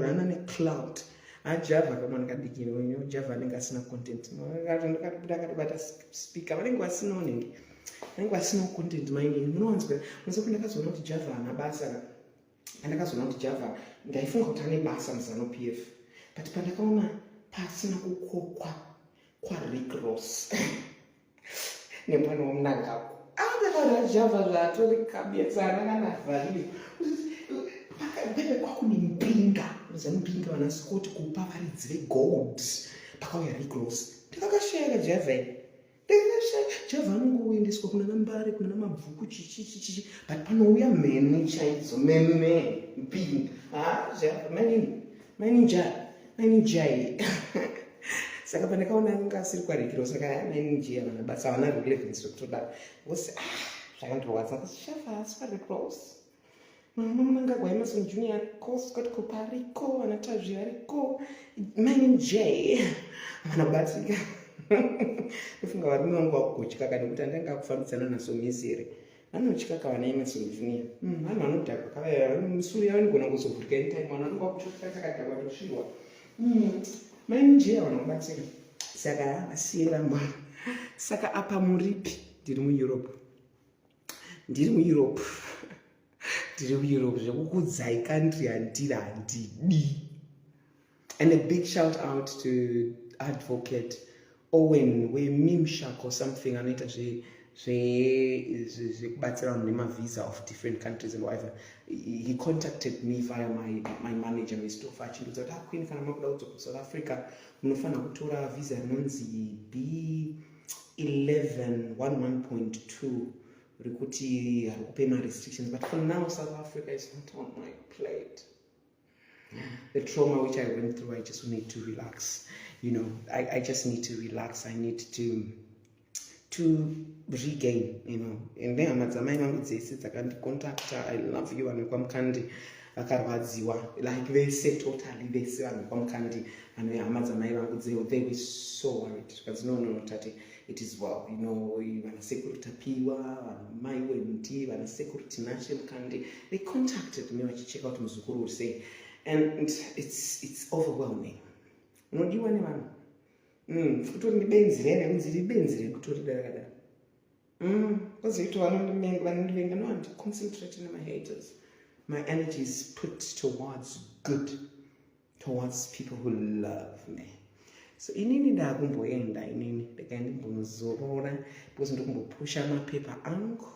rana necloud ajava kama ndikadikira wenye java anenge asina content ndakabata speaker vanenge vasina content mainini munowanzwa munozoku ndakazoona kuti java ana basa andakazoona kuti java ndaifunga kuti ane basa muzano pf but pandakaona pasina kukokwa kwaRick Ross nemwana womunangako ndakaona java zvatori kabetsana kana value pepe kwakune mpinga mpinga vanasikoti kupa varidzi vegold pakauya Rick Ross ndakakashayira java java anongoendeswa kuna nambare kuna namabvuku chichichichi but panouya mheni chaidzo meme mpinga java Mainini Ja saka pandakaona anga asiri kwaRick Ross saka Mainini Ja vana basa havana relevance rekutoda vose zvakandorwadza java asi kwaRick Ross munangagwa Emerson Junior ariko Scott Cooper ariko anatazvi ariko Mainini Ja vanabatsika ufunga varume vangu vakugotya kana kuti andanga kufambidzana naso misere vanotya kavana Emerson Junior vanhu vanodhakwa kavaya misuri yavo inogona kuzovhurika anytime vanhu vanenge vakuchoka saka vatosviwa Mainini Ja vanabatsika saka asiyera mwana saka apa muripi ndiri muEurope zvekukudzai country handiri handidi. And a big shout out to advocate Owen weMimshak or something anoita zvekubatsira vanhu nemavisa of different countries and whatever. He contacted me via my manager Mistofa achindudza kuti Queen kana makuda kudzoka South Africa munofanira kutora visa rinonzi B11 11.2 rikuti harikupe restrictions, but for now South Africa is not on my plate. The trauma which I went through, I just need to relax. I just need to relax. I need to regain, and then amadzamai vangu dzese dzakandicontacta, I love you vanhu vekwamukandi vakarwadziwa, like vese totally vese vanhu vekwamukandi vanhu amadzamai vangu dzeo, they were so worried because no tati, it is well, vanasekuru tapiwa vanamai wemuti vanasekuru tinashe mukandi, they contacted me vachicheka kuti muzukuru uri sei, and it's overwhelming. Unodiwa nevanhu kutori nebenzi renzi benzi rekutori darakadara kozoita vanondivenga no concentrating on my haters. My energy is put towards good, towards people who love me. So inini ndakumboenda inini ndakaenda ndimbonozorora because ndokumbopusha mapepa angu